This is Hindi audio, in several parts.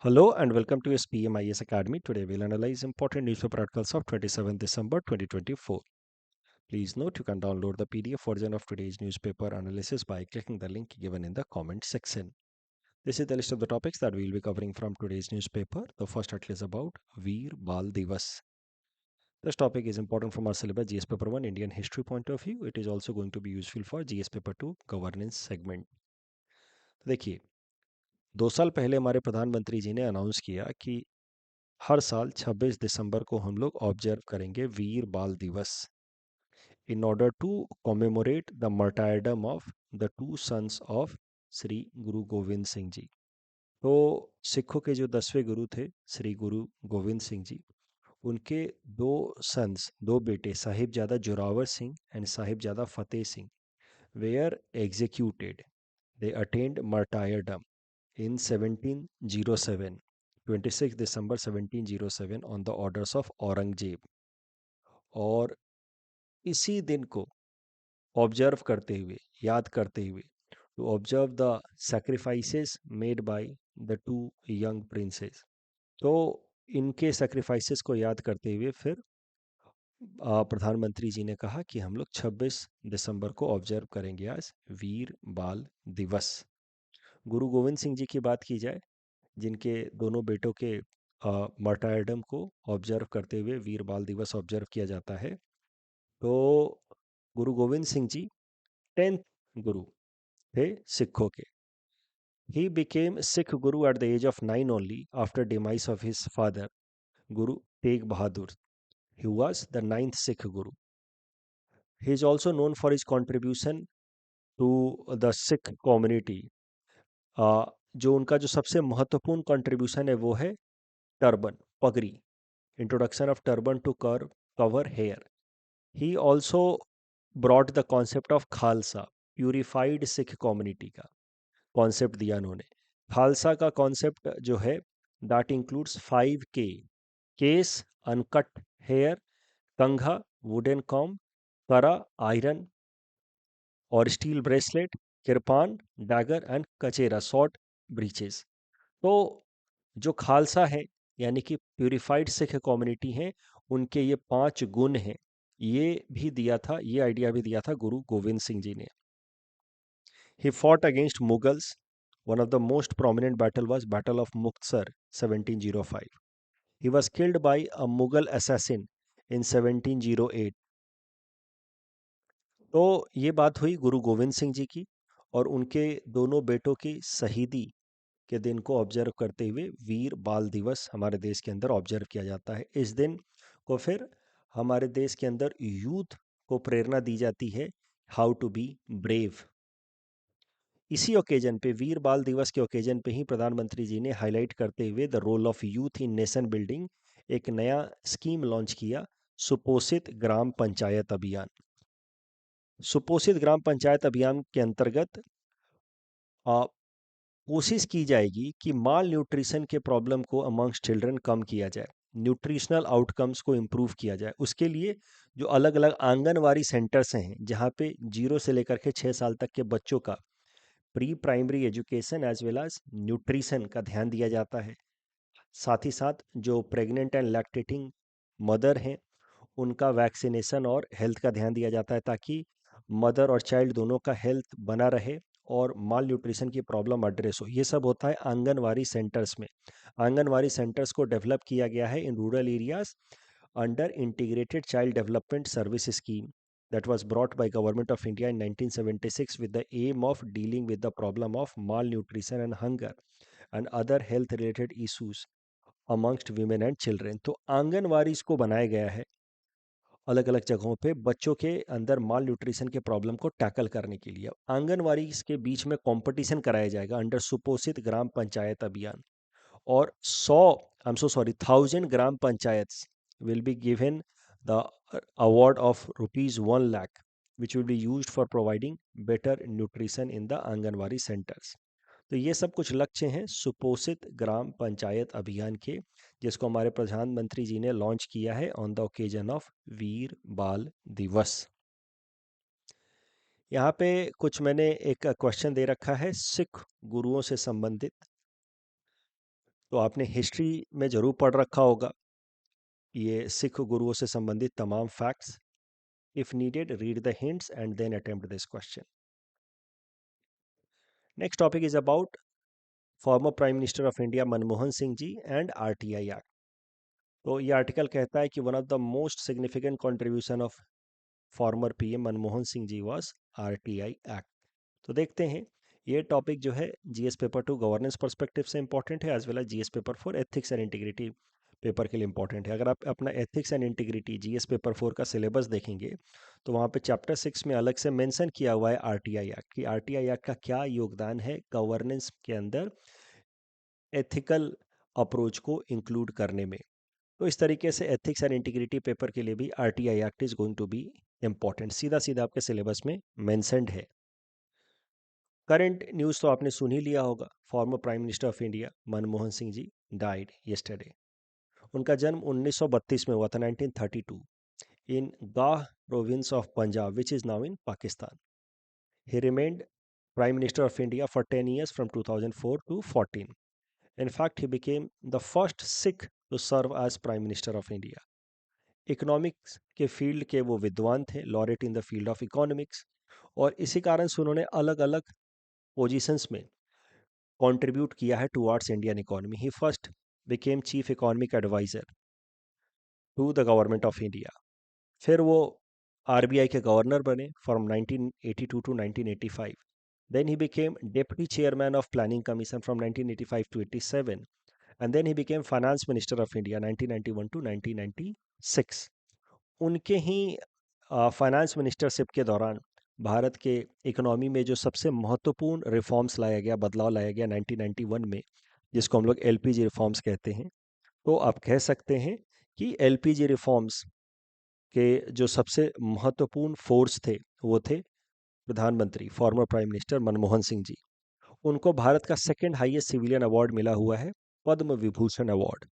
Hello and welcome to SPM IS Academy. Today we'll analyze important newspaper articles of 27 December 2024. Please note you can download the PDF version of today's newspaper analysis by clicking the link given in the comment section. This is the list of the topics that we'll be covering from today's newspaper. The first article is about Veer Bal Divas. This topic is important from our syllabus GS paper 1 Indian history point of view. It is also going to be useful for GS paper 2 governance segment. देखिए 2 साल पहले हमारे प्रधानमंत्री जी ने अनाउंस किया कि हर साल 26 दिसंबर को हम लोग ऑब्जर्व करेंगे Veer Bal Diwas in order to commemorate the martyrdom of the two sons of Shri Guru Gobind Singh ji. तो सिखों के जो 10वें गुरु थे श्री गुरु गोविंद सिंह जी, उनके दो सन्स, दो बेटे Sahibzada Zorawar Singh and Sahibzada Fateh Singh were executed, they attained martyrdom in 1707, 26 December 1707 on the orders of Aurangzeb. और इसी दिन को ऑब्जर्व करते हुए, याद करते हुए, to observe the sacrifices made by the two young princes. तो इनके sacrifices को याद करते हुए फिर प्रधानमंत्री जी ने कहा कि हम लोग 26 दिसंबर को ऑब्जर्व करेंगे आज वीर बाल दिवस। गुरु गोविंद सिंह जी की बात की जाए, जिनके दोनों बेटों के मार्टायरडम को ऑब्जर्व करते हुए वीर बाल दिवस ऑब्जर्व किया जाता है। तो गुरु गोविंद सिंह जी 10th गुरु थे सिखों के। He became Sikh Guru at the age of 9 only after demise of his father, Guru Tegh Bahadur. He was the 9th Sikh Guru. He is also known for his contribution to the Sikh community. जो उनका जो सबसे महत्वपूर्ण कंट्रीब्यूशन है वो है टर्बन, पगड़ी, introduction of turban to cover hair. He also brought the concept of Khalsa, purified Sikh community का कॉन्सेप्ट दिया उन्होंने। खालसा का कॉन्सेप्ट जो है that includes 5 K's, kesh, uncut hair, kangha, wooden comb, kara, iron और steel bracelet, kirpan, dagger and kachera, short breeches. तो जो खालसा है यानी कि प्यूरिफाइड सिख कम्युनिटी है, उनके ये 5 गुण हैं, ये भी दिया था, ये आइडिया भी दिया था गुरु गोविंद सिंह जी ने। He fought against Mughals. One of the most prominent battle was Battle of Muktsar 1705. He was killed by a Mughal assassin in 1708. तो ये बात हुई गुरु गोविंद सिंह जी की, और उनके दोनों बेटों की शहीदी के दिन को ऑब्जर्व करते हुए वीर बाल दिवस हमारे देश के अंदर ऑब्जर्व किया जाता है। इस दिन को फिर हमारे देश के अंदर यूथ को प्रेरणा दी जाती है हाउ टू बी ब्रेव। इसी ओकेजन पे, वीर बाल दिवस के ओकेजन पे ही प्रधानमंत्री जी ने हाईलाइट करते हुए the role of youth in nation building एक नया स्कीम लॉन्च किया, सुपोषित ग्राम पंचायत अभियान। सुपोषित ग्राम पंचायत अभियान के अंतर्गत कोशिश की जाएगी कि माल न्यूट्रिशन के प्रॉब्लम को अमंग्स चिल्ड्रन कम किया जाए, न्यूट्रिशनल आउटकम्स को इम्प्रूव किया जाए। उसके लिए जो अलग अलग आंगनवाड़ी सेंटर्स हैं, जहाँ पे 0 से लेकर के 6 साल तक के बच्चों का pre primary education as well as nutrition का ध्यान दिया जाता है। साथ ही साथ जो प्रेग्नेंट एंड लैक्टेटिंग मदर हैं, उनका वैक्सीनेशन और हेल्थ का ध्यान दिया जाता है, ताकि मदर और चाइल्ड दोनों का हेल्थ बना रहे और माल न्यूट्रिशन की प्रॉब्लम एड्रेस हो। ये सब होता है आंगनवाड़ी सेंटर्स में। आंगनवाड़ी सेंटर्स को डेवलप किया गया है in rural areas under integrated child development service scheme that was brought by government of India in 1976 with the aim of dealing with the problem of malnutrition and hunger and other health related issues amongst women and children। तो आंगनवाड़ी को बनाया गया है अलग अलग जगहों पे बच्चों के अंदर माल न्यूट्रिशन के प्रॉब्लम को टैकल करने के लिए। आंगनवाड़ी के बीच में कंपटीशन कराया जाएगा अंडर सुपोषित ग्राम पंचायत अभियान, और 1,000 ग्राम panchayat will be given the award of rupees 1 lakh, which will be used for providing better nutrition in the anganwadi centers। तो ये सब कुछ लक्ष्य हैं सुपोषित ग्राम पंचायत अभियान के, जिसको हमारे प्रधानमंत्री जी ने लॉन्च किया है ऑन द ओकेजन ऑफ वीर बाल दिवस। यहाँ पे कुछ मैंने एक क्वेश्चन दे रखा है सिख गुरुओं से संबंधित। तो आपने हिस्ट्री में जरूर पढ़ रखा होगा ये सिख गुरुओं से संबंधित तमाम facts. If needed read the hints and then attempt this question. Next topic is about former prime minister of India Manmohan Singh ji and RTI act. तो ये आर्टिकल कहता है कि one of the most significant contribution of former PM Manmohan Singh ji was RTI act. तो देखते हैं ये टॉपिक जो है GS paper two governance perspective से इंपॉर्टेंट है as well as GS paper for ethics and integrity paper के लिए इंपॉर्टेंट है. अगर आप अपना ethics and integrity GS paper 4 का सिलेबस देखेंगे तो वहाँ पे चैप्टर 6 में अलग से मेंशन किया हुआ है आरटीआई एक्ट कि आरटीआई एक्ट का क्या योगदान है गवर्नेंस के अंदर एथिकल अप्रोच को इंक्लूड करने में. तो इस तरीके से एथिक्स एंड इंटीग्रिटी पेपर के लिए भी RTI act is going to be important. सीधा सीधा आपके सिलेबस में मेंशनड है. करंट न्यूज़ तो आपने सुन ही लिया होगा. Former prime minister of India Manmohan Singh ji died yesterday. उनका जन्म 1932 में हुआ था, 1932, in Gah province of Punjab which is now in Pakistan. He remained prime minister of India for 10 years from 2004 to 14. In fact, he became the first Sikh to serve as Prime Minister of India. Economics के फील्ड के वो विद्वान थे, laureate in the field of economics, और इसी कारण से उन्होंने अलग अलग पोजीशंस में कंट्रीब्यूट किया है towards Indian economy. He first became chief economic adviser to the government of India. फिर वो आरबीआई के गवर्नर बने from 1982 to 1985. Then he became deputy chairman of planning commission from 1985 to 87. And then he became finance minister of India 1991 to 1996. उनके ही फाइनेंस मिनिस्टरशिप के दौरान भारत के इकोनॉमी में जो सबसे महत्वपूर्ण रिफॉर्म्स लाया गया, बदलाव लाया गया 1991 में, जिसको हम लोग एलपीजी रिफॉर्म्स कहते हैं. तो आप कह सकते हैं कि एलपीजी रिफॉर्म्स के जो सबसे महत्वपूर्ण फोर्स थे वो थे प्रधानमंत्री former prime minister Manmohan Singh ji. उनको भारत का सेकंड हाईएस्ट सिविलियन अवार्ड मिला हुआ है, पद्म विभूषण अवार्ड.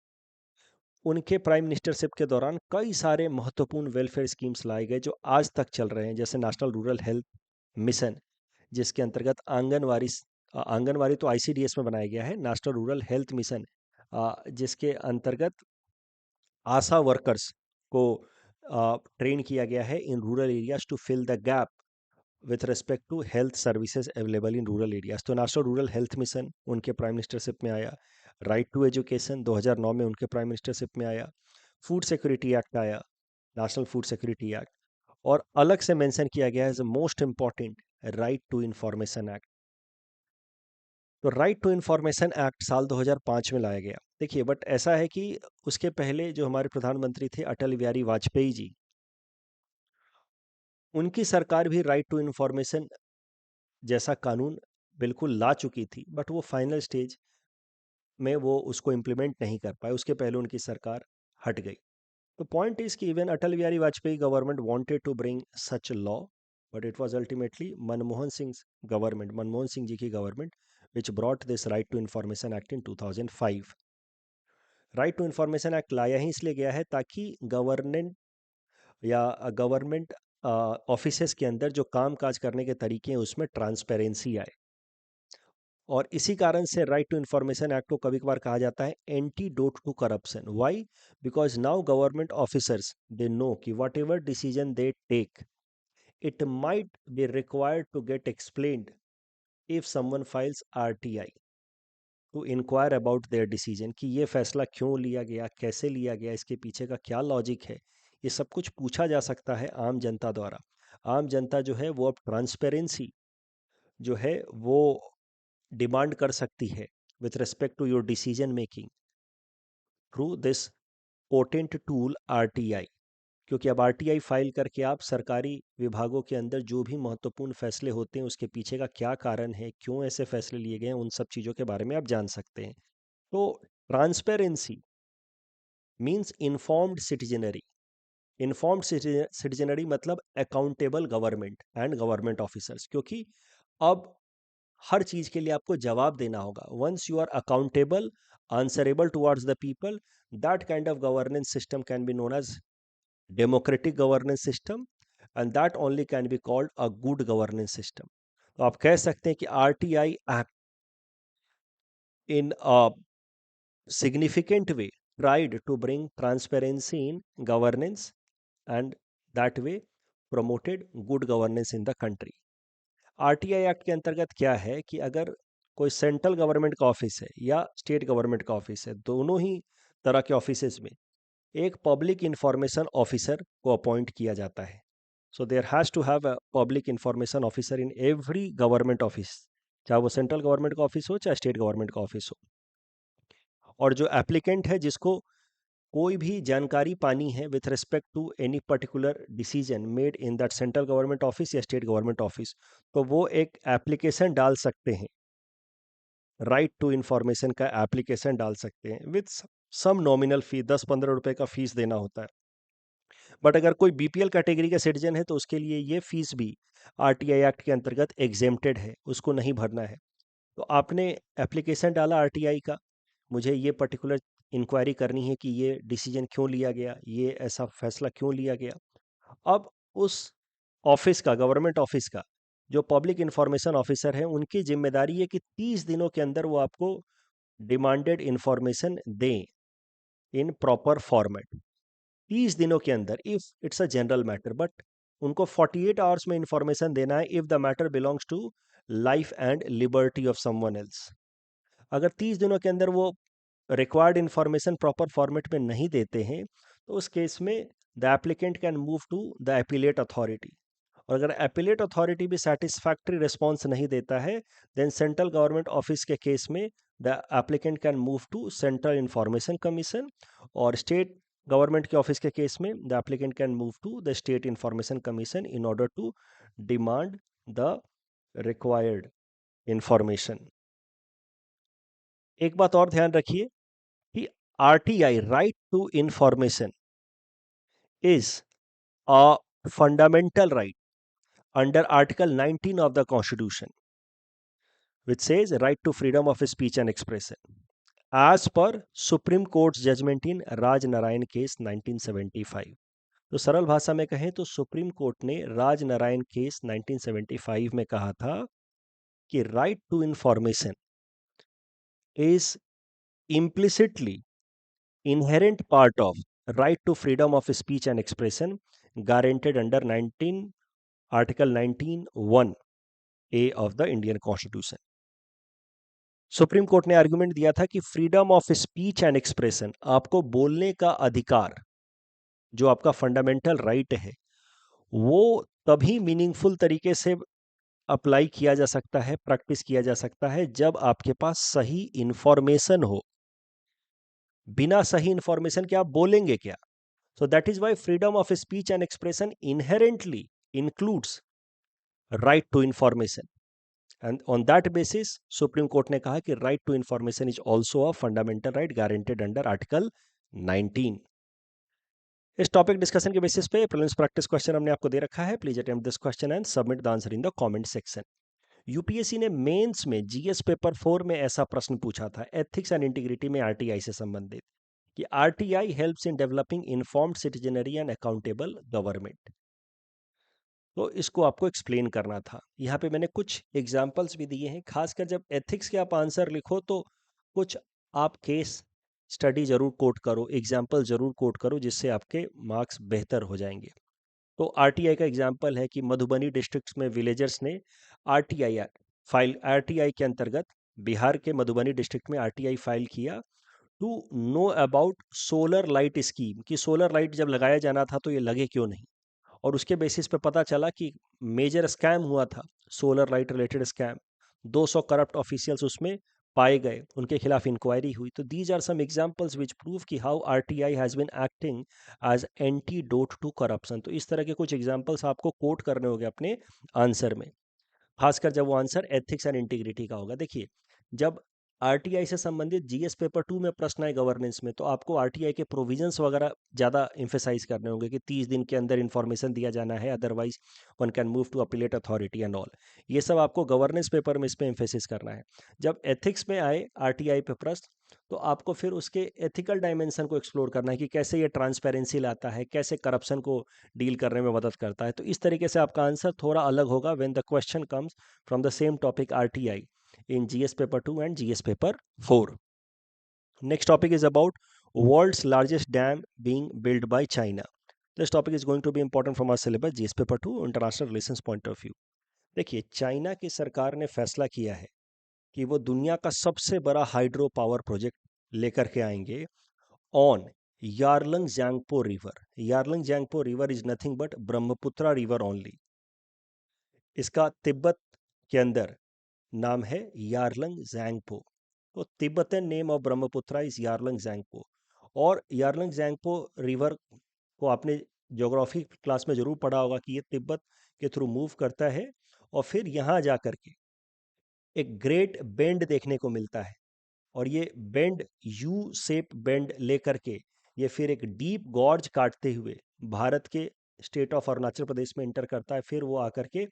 उनके प्राइम मिनिस्टरशिप के दौरान कई सारे महत्वपूर्ण वेलफेयर स्कीम्स लाए गए जो आज तक चल रहे हैं, जैसे नेशनल रूरल हेल्थ मिशन, जिसके अंतर्गत आंगनवाड़ी, आंगनवाड़ी तो आईसीडीएस में बनाया गया है, नेशनल रूरल हेल्थ मिशन जिसके अंतर्गत आशा वर्कर्स को ट्रेन किया गया है in rural areas to fill the gap with respect to health services available in rural areas. तो नेशनल रूरल हेल्थ मिशन उनके प्राइम मिनिस्टरशिप में आया. राइट टू एजुकेशन 2009 में उनके प्राइम मिनिस्टरशिप में आया. फूड सिक्योरिटी एक्ट आया, नेशनल फूड सिक्योरिटी एक्ट. और अलग से मेंशन किया गया है most important right to information act. तो राइट टू इंफॉर्मेशन एक्ट साल 2005 में लाया गया. देखिए, बट ऐसा है कि उसके पहले जो हमारे प्रधानमंत्री थे अटल बिहारी वाजपेयी जी, उनकी सरकार भी राइट टू इंफॉर्मेशन जैसा कानून बिल्कुल ला चुकी थी, बट वो फाइनल स्टेज में वो उसको इम्प्लीमेंट नहीं कर पाए. उसके पहले उनकी सरकार हट गई. तो पॉइंट इज कि even Atal Bihari Vajpayee government wanted to bring such law, but it was ultimately Manmohan Singh government, Manmohan Singh ji की government which brought this right to information act in 2005. Right to information act लाया ही इसलिए गया है ताकि गवर्नमेंट या गवर्नमेंट ऑफिसेस के अंदर जो काम काज करने के तरीके हैं उसमें ट्रांसपेरेंसी आए. और इसी कारण से राइट टू इंफॉर्मेशन एक्ट को कभी कभार कहा जाता है antidote to corruption. Why? Because now government officers they know कि whatever decision they take it might be required to get explained if someone files RTI to inquire about their decision, कि ये फैसला क्यों लिया गया, कैसे लिया गया, इसके पीछे का क्या लॉजिक है. ये सब कुछ पूछा जा सकता है आम जनता द्वारा. आम जनता जो है वो अब ट्रांसपेरेंसी जो है वो डिमांड कर सकती है with respect to your decision making through this potent tool RTI. क्योंकि अब आरटीआई फाइल करके आप सरकारी विभागों के अंदर जो भी महत्वपूर्ण फैसले होते हैं उसके पीछे का क्या कारण है, क्यों ऐसे फैसले लिए गए हैं, उन सब चीज़ों के बारे में आप जान सकते हैं. तो transparency means informed citizenry. Informed citizenry मतलब accountable government and government officers, क्योंकि अब हर चीज के लिए आपको जवाब देना होगा. Once you are accountable, answerable towards the people, that kind of governance system can be known as democratic governance system, and that only can be called a good governance system. तो आप कह सकते हैं कि RTI act in significant way tried to bring transparency in governance and that way promoted good governance in the country. RTI act के अंतर्गत क्या है कि अगर कोई सेंट्रल गवर्नमेंट का ऑफिस है या स्टेट गवर्नमेंट का ऑफिस है, दोनों ही तरह के ऑफिसेज में एक पब्लिक इंफॉर्मेशन ऑफिसर को अपॉइंट किया जाता है. So there has to have a public information officer in every government office, चाहे वो सेंट्रल गवर्नमेंट का ऑफिस हो चाहे स्टेट गवर्नमेंट का ऑफिस हो. और जो एप्लीकेंट है जिसको कोई भी जानकारी पानी है with respect to any particular decision made in that central government office या स्टेट गवर्नमेंट ऑफिस, तो वो एक एप्लीकेशन डाल सकते हैं, राइट टू इन्फॉर्मेशन का एप्लीकेशन डाल सकते हैं विथ सम नॉमिनल फी. 10-15 रुपए का फीस देना होता है. बट अगर कोई बीपीएल कैटेगरी का सिटीजन है तो उसके लिए ये फीस भी आरटीआई एक्ट के अंतर्गत एग्जेम्प्टेड है, उसको नहीं भरना है. तो आपने एप्लीकेशन डाला आरटीआई का, मुझे ये पर्टिकुलर इंक्वायरी करनी है कि ये डिसीजन क्यों लिया गया, ये ऐसा फैसला क्यों लिया गया. अब उस ऑफिस का, गवर्नमेंट ऑफिस का जो पब्लिक इंफॉर्मेशन ऑफिसर है, उनकी जिम्मेदारी है कि 30 दिनों के अंदर वो आपको डिमांडेड इंफॉर्मेशन दें इन प्रॉपर फॉर्मेट. 30 दिनों के अंदर, if it's a general matter, but उनको 48 आवर्स में इंफॉर्मेशन देना है if the matter belongs to life and liberty of someone else. अगर 30 दिनों के अंदर वो रिक्वायर्ड इंफॉर्मेशन प्रॉपर फॉर्मेट में नहीं देते हैं तो उस केस में the applicant can move to the appellate authority. और अगर एपीलेट अथॉरिटी भी सेटिस्फैक्ट्री रिस्पॉन्स नहीं देता है, देन सेंट्रल गवर्नमेंट ऑफिस के केस में the applicant can move to central information commission. और स्टेट गवर्नमेंट के ऑफिस के केस में the applicant can move to the state information commission in order to demand the required information. एक बात और ध्यान रखिए कि RTI, right to information, is a fundamental right under Article 19 of the Constitution, which says right to freedom of speech and expression, as per Supreme Court's judgment in Raj Narayan case 1975. तो सरल भाषा में कहें तो सुप्रीम कोर्ट ने राज नारायण केस 1975 में कहा था कि right to information is implicitly inherent part of right to freedom of speech and expression guaranteed under Article 19(1)(a) of the Indian Constitution. Supreme court ने आर्गुमेंट दिया था कि freedom of speech and expression, आपको बोलने का अधिकार, जो आपका फंडामेंटल राइट है, वो तभी मीनिंगफुल तरीके से अप्लाई किया जा सकता है, प्रैक्टिस किया जा सकता है, जब आपके पास सही इंफॉर्मेशन हो. बिना सही इंफॉर्मेशन के आप बोलेंगे क्या? So that is why freedom of speech and expression inherently includes right to information. And on that basis, Supreme Court ने कहा कि right to information is also a fundamental right guaranteed under Article 19. इस टॉपिक डिस्कशन के बेसिस पे प्रीलिम्स प्रैक्टिस क्वेश्चन हमने आपको दे रखा है. Please attempt this question and submit the answer in the comment section. UPSC ने मेंस में जीएस पेपर 4 में ऐसा प्रश्न पूछा था एथिक्स एंड इंटीग्रिटी में आरटीआई से संबंधित कि RTI helps in developing informed citizenry and accountable government. तो इसको आपको एक्सप्लेन करना था. यहाँ पे मैंने कुछ एग्जाम्पल्स भी दिए हैं. खासकर जब एथिक्स के आप आंसर लिखो तो कुछ आप केस स्टडी जरूर कोट करो, एग्जाम्पल जरूर कोट करो, जिससे आपके मार्क्स बेहतर हो जाएंगे. तो आरटीआई का एग्जाम्पल है कि मधुबनी डिस्ट्रिक्ट में विलेजर्स ने आरटीआई के अंतर्गत बिहार के मधुबनी डिस्ट्रिक्ट में आरटीआई फाइल किया to know about solar light scheme, कि सोलर लाइट जब लगाया जाना था तो ये लगे क्यों नहीं. और उसके बेसिस पे पता चला कि मेजर स्कैम हुआ था, solar light related scam. 200 corrupt officials उसमें पाए गए, उनके खिलाफ इंक्वायरी हुई. तो these are some examples which prove कि how RTI has been acting as antidote to corruption. तो इस तरह के कुछ एग्जांपल्स आपको कोट करने होंगे अपने आंसर में, खासकर जब वो आंसर एथिक्स एंड इंटीग्रिटी का होगा. देखिए, जब आरटीआई से संबंधित जीएस पेपर 2 में प्रश्न आए गवर्नेंस में, तो आपको आरटीआई के प्रोविजंस वगैरह ज़्यादा इम्फेसाइज करने होंगे कि 30 दिन के अंदर इन्फॉर्मेशन दिया जाना है, otherwise one can move to appellate authority and all. ये सब आपको गवर्नेंस पेपर में इस पर इम्फेसिस करना है. जब एथिक्स में आए आरटीआई पे प्रश्न, तो आपको फिर उसके एथिकल डायमेंशन को एक्सप्लोर करना है कि कैसे ये ट्रांसपेरेंसी लाता है, कैसे करप्शन को डील करने में मदद करता है. तो इस तरीके से आपका आंसर थोड़ा अलग होगा when the question comes from the same topic RTI in GS paper 2 and GS paper 4. Next topic is about world's largest dam being built by China. This topic is going to be important from our syllabus GS paper 2 international relations point of view. देखिए, चाइना की सरकार ने फैसला किया है कि वो दुनिया का सबसे बड़ा हाइड्रो पावर प्रोजेक्ट लेकर के आएंगे on Yarlung Tsangpo river. Yarlung Tsangpo river is nothing but Brahmaputra river only. इसका तिब्बत के अंदर नाम है यारलंग जैंगपो. तो Tibetan name of Brahmaputra is Yarlung Tsangpo. और यारलंग जैंगपो रिवर को आपने ज्योग्राफी क्लास में जरूर पढ़ा होगा कि ये तिब्बत के थ्रू मूव करता है और फिर यहाँ जा करके एक ग्रेट बेंड देखने को मिलता है. और ये बेंड यू शेप बेंड लेकर के ये फिर एक डीप गॉर्ज काटते हुए भारत के स्टेट ऑफ अरुणाचल प्रदेश में एंटर करता है. फिर वो आकर के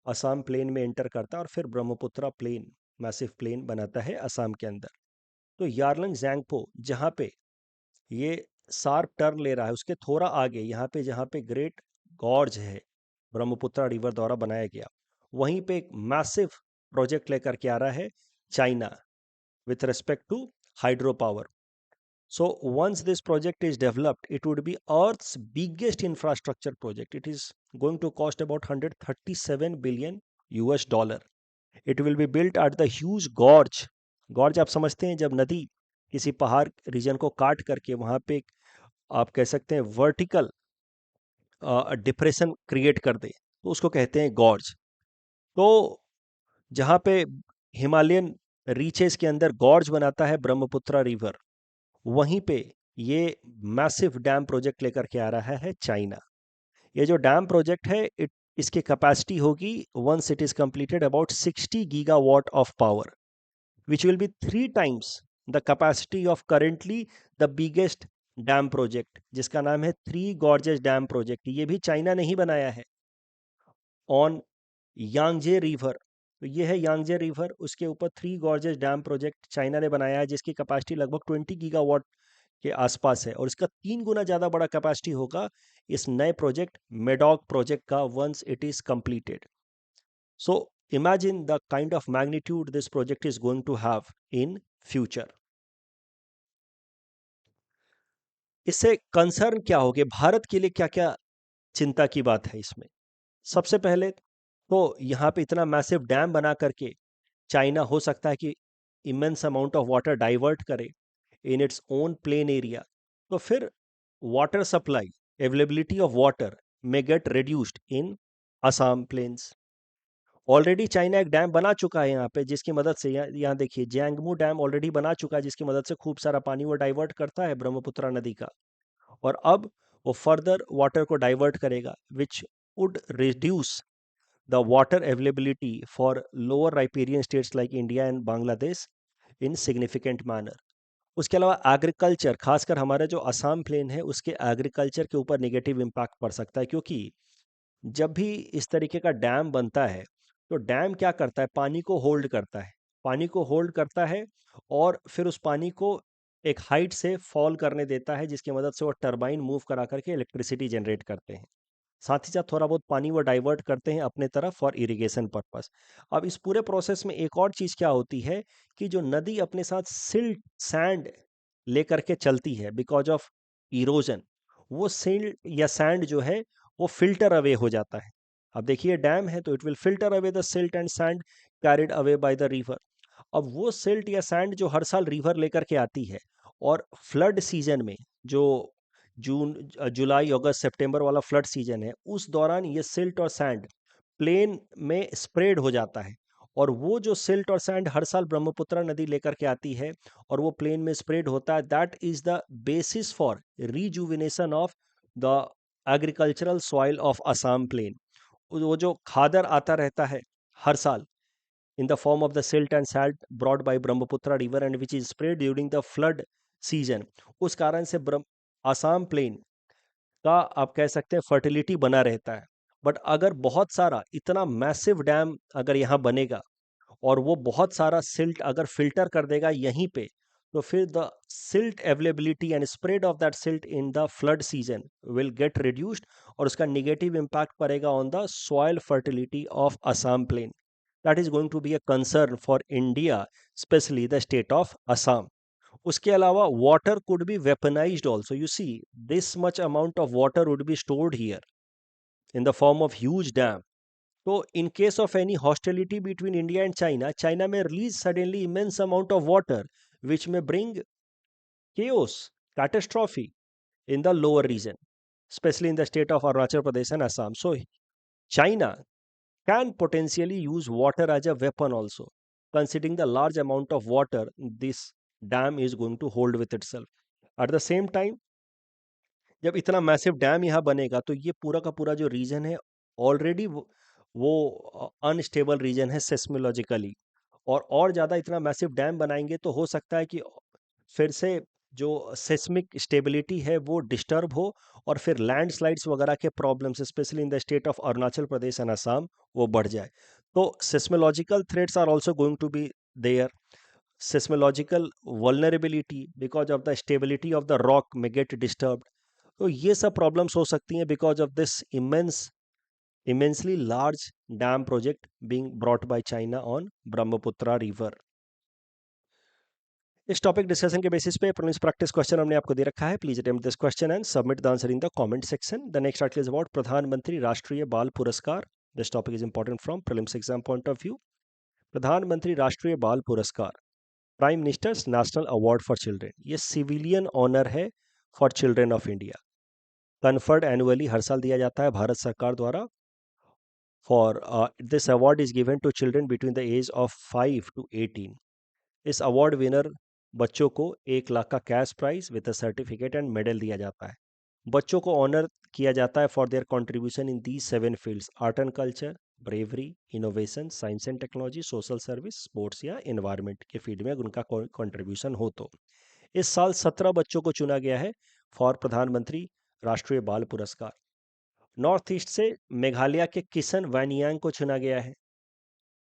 असम प्लेन में एंटर करता है और फिर ब्रह्मपुत्रा प्लेन, मैसिव प्लेन बनाता है असम के अंदर. तो यारलंग जैंगपो जहाँ पे ये शार्प टर्न ले रहा है उसके थोड़ा आगे यहाँ पे जहाँ पे ग्रेट गॉर्ज है ब्रह्मपुत्रा रिवर द्वारा बनाया गया, वहीं पे एक मैसिव प्रोजेक्ट लेकर के आ रहा है China with respect to hydropower. So once this project is developed, it would be Earth's biggest infrastructure project. It is going to cost about 137 billion US dollar. It will be built at the huge gorge. Gorge आप समझते हैं जब नदी किसी पहाड़ रीजन को काट करके वहां पे आप कह सकते हैं वर्टिकल डिप्रेशन क्रिएट कर दे तो उसको कहते हैं गॉर्ज. तो जहाँ पे हिमालयन रीचेस के अंदर गॉर्ज बनाता है ब्रह्मपुत्रा रिवर, वहीं पे ये मैसिव डैम प्रोजेक्ट लेकर के आ रहा है चाइना. ये जो डैम प्रोजेक्ट है इसकी कैपेसिटी होगी once it is completed about 60 gigawatt of power which will be 3 times the capacity of currently the biggest dam project जिसका नाम है थ्री गॉर्जेस डैम प्रोजेक्ट. ये भी चाइना ने ही बनाया है ऑन यांगजे रिवर. तो ये है यांगजे रिवर, उसके ऊपर three gorges dam project China ने बनाया है जिसकी कैपेसिटी लगभग 20 गीगावाट के आसपास है. और इसका 3 गुना ज़्यादा बड़ा कैपेसिटी होगा इस नए प्रोजेक्ट मेडॉक प्रोजेक्ट का once it is completed. So imagine the kind of magnitude this project is going to have in future. इससे कंसर्न क्या होगा, भारत के लिए क्या क्या चिंता की बात है इसमें. सबसे पहले तो यहाँ पे इतना मैसिव डैम बना करके चाइना हो सकता है कि immense amount of water divert करे in its own plain area. तो फिर water supply, availability of water may get reduced in Assam plains. Already China एक डैम बना चुका है यहाँ पे जिसकी मदद से यहाँ देखिए जैंगमू डैम ऑलरेडी बना चुका है जिसकी मदद से खूब सारा पानी वो डाइवर्ट करता है ब्रह्मपुत्रा नदी का. और अब वो फर्दर वाटर को डाइवर्ट करेगा which would reduce the water availability for lower riparian states like India and Bangladesh in significant manner. उसके अलावा एग्रीकल्चर, खासकर हमारा जो असम प्लेन है उसके एग्रीकल्चर के ऊपर नेगेटिव इम्पैक्ट पड़ सकता है क्योंकि जब भी इस तरीके का डैम बनता है तो डैम क्या करता है, पानी को होल्ड करता है. पानी को होल्ड करता है और फिर उस पानी को एक हाइट से फॉल करने देता है जिसकी मदद से वो टरबाइन मूव करा करके इलेक्ट्रिसिटी जनरेट करते हैं. साथ ही साथ थोड़ा बहुत पानी वो डाइवर्ट करते हैं अपने तरफ फॉर इरिगेशन पर्पस. अब इस पूरे प्रोसेस में एक और चीज़ क्या होती है कि जो नदी अपने साथ सिल्ट सैंड लेकर के चलती है बिकॉज ऑफ इरोजन, वो सिल्ट या सैंड जो है वो फिल्टर अवे हो जाता है. अब देखिए डैम है तो it will filter away the silt and sand carried away by the river. अब वो सिल्ट या सैंड जो हर साल रिवर लेकर के आती है और फ्लड सीजन में जो जून जुलाई अगस्त सितंबर वाला फ्लड सीजन है उस दौरान ये सिल्ट और सैंड प्लेन में स्प्रेड हो जाता है. और वो जो सिल्ट और सैंड हर साल ब्रह्मपुत्रा नदी लेकर के आती है और वो प्लेन में स्प्रेड होता है, that is the basis for rejuvenation of the agricultural soil of Assam plain. वो जो खादर आता रहता है हर साल in the form of the silt and salt brought by Brahmaputra river and which is spread during the flood season, उस कारण से आसाम प्लेन का आप कह सकते हैं फर्टिलिटी बना रहता है. बट अगर बहुत सारा इतना मैसिव डैम अगर यहाँ बनेगा और वो बहुत सारा सिल्ट अगर फिल्टर कर देगा यहीं पे, तो फिर the silt availability and spread of that silt in the flood season will get reduced और उसका निगेटिव इम्पैक्ट पड़ेगा on the soil fertility of Assam plain. That is going to be a concern for India, especially the state of Assam. उसके अलावा water could be weaponised also, you see this much amount of water would be stored here in the form of huge dam. So in case of any hostility between India and China, China may release suddenly immense amount of water which may bring chaos, catastrophe in the lower region, especially in the state of Arunachal Pradesh and Assam. So China can potentially use water as a weapon also, considering the large amount of water this dam is going to hold with itself. At the same time, जब इतना मैसिव डैम यहाँ बनेगा तो ये पूरा का पूरा जो रीजन है ऑलरेडी वो अनस्टेबल रीजन है सेस्मोलॉजिकली, और ज़्यादा इतना मैसिव डैम बनाएंगे तो हो सकता है कि फिर से जो सेस्मिक स्टेबिलिटी है वो डिस्टर्ब हो, और फिर लैंडस्लाइड्स वगैरह के problems especially in the state of Arunachal Pradesh and Assam वो बढ़ जाए। तो seismological threats are also going to be there, seismological vulnerability because of the stability of the rock may get disturbed। तो ये सब प्रॉब्लम्स हो सकती हैं because of this immensely large dam project being brought by China on Brahmaputra river। इस टॉपिक डिस्कशन के बेसिस पे प्रीलिम्स प्रैक्टिस क्वेश्चन हमने आपको दे रखा है। Please attempt this question and submit the answer in the comment section. The next article is about Pradhan Mantri Rashtriya Bal Puraskar. This topic is important from prelims exam point of view. Pradhan Mantri Rashtriya Bal Puraskar, prime minister's national award for children, ये सिविलियन ऑनर है for children of India. Conferred annually, हर साल दिया जाता है भारत सरकार द्वारा। For this award is given to children between the age of 5 to 18। इस अवार्ड विनर बच्चों को 1 लाख का cash prize with a certificate and medal दिया जाता है। बच्चों को ऑनर किया जाता है for their contribution in the 7 fields: art and culture, bravery, innovation, science and technology, social service, sports या एनवायरनमेंट के फील्ड में उनका कंट्रीब्यूशन हो। तो इस साल 17 बच्चों को चुना गया है फॉर प्रधानमंत्री राष्ट्रीय बाल पुरस्कार। नॉर्थ ईस्ट से मेघालय के किशन वानियांग को चुना गया है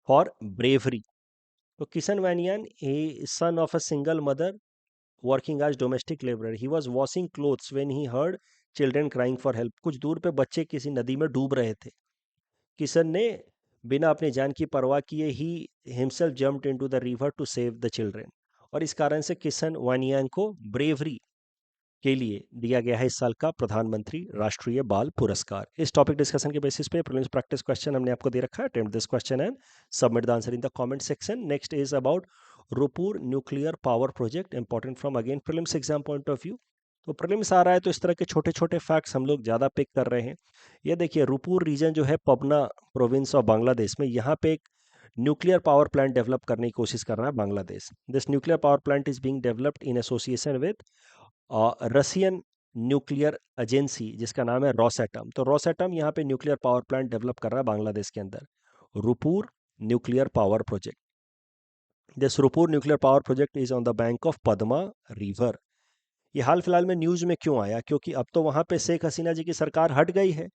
फॉर ब्रेवरी। तो Kishan वानियान, he son of a single mother working as domestic laborer, he was washing clothes when he heard children crying for help। कुछ दूर पे बच्चे किसी नदी में डूब रहे थे। किशन ने बिना अपनी जान की परवाह किए ही himself jumped into the river to save the children, और इस कारण से किशन वानियांग को ब्रेवरी के लिए दिया गया है इस साल का प्रधानमंत्री राष्ट्रीय बाल पुरस्कार। इस टॉपिक डिस्कशन के बेसिस पे प्रीलिम्स प्रैक्टिस क्वेश्चन हमने आपको दे रखा है। Attempt this question and submit the answer in the comment section. Next is about Rooppur nuclear power project, important from again prelims exam point of view. तो प्रीलिम्स आ रहा है तो इस तरह के छोटे छोटे फैक्ट्स हम लोग ज़्यादा पिक कर रहे हैं। ये देखिए, रूपुर रीजन जो है पबना प्रोविंस ऑफ बांग्लादेश में, यहाँ पे एक न्यूक्लियर पावर प्लांट डेवलप करने की कोशिश कर रहा है Bangladesh. This nuclear power plant is being developed in association with Russian nuclear agency जिसका नाम है रॉसएटम। तो रॉसएटम यहाँ पे न्यूक्लियर पावर प्लांट डेवलप कर रहा है बांग्लादेश के अंदर, Rooppur nuclear power project. This Rooppur nuclear power project is on the bank of Padma river. ये हाल फिलहाल में न्यूज में क्यों आया? क्योंकि अब तो वहाँ पे शेख हसीना जी की सरकार हट गई है।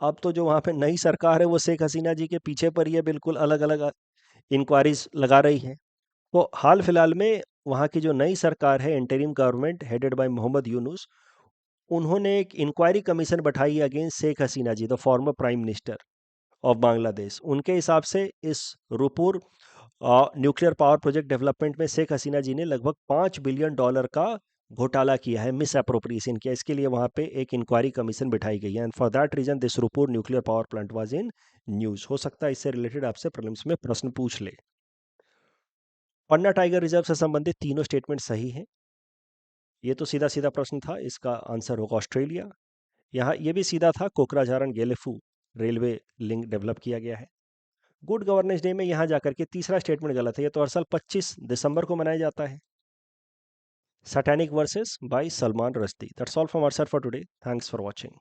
अब तो जो वहाँ पे नई सरकार है वो शेख हसीना जी के पीछे पर ही है, बिल्कुल अलग अलग इंक्वायरीज लगा रही है। तो हाल फिलहाल में वहाँ की जो नई सरकार है, interim government headed by Mohammad Yunus, उन्होंने एक इंक्वायरी कमीशन बैठाई against Sheikh Hasina ji, the former prime minister of Bangladesh. उनके हिसाब से इस Rooppur nuclear power project development में शेख हसीना जी ने लगभग $5 बिलियन का घोटाला किया है, मिस अप्रोप्रिएशन किया। इसके लिए वहाँ पे एक इंक्वायरी कमीशन बिठाई गई है, and for that reason this Rooppur nuclear power plant was in news. हो सकता है इससे रिलेटेड आपसे प्रीलिम्स में प्रश्न पूछ ले। पन्ना टाइगर रिजर्व से संबंधित तीनों स्टेटमेंट सही हैं। ये तो सीधा सीधा प्रश्न था, इसका आंसर होगा ऑस्ट्रेलिया। यहाँ ये भी सीधा था, Kokrajhar Gelephu railway link develop किया गया है। गुड गवर्नेंस डे में यहाँ जाकर के तीसरा स्टेटमेंट गलत है, ये तो हर साल 25 दिसंबर को मनाया जाता है। Satanic verses by Salman Rushdie. That's all from our side for today. Thanks for watching.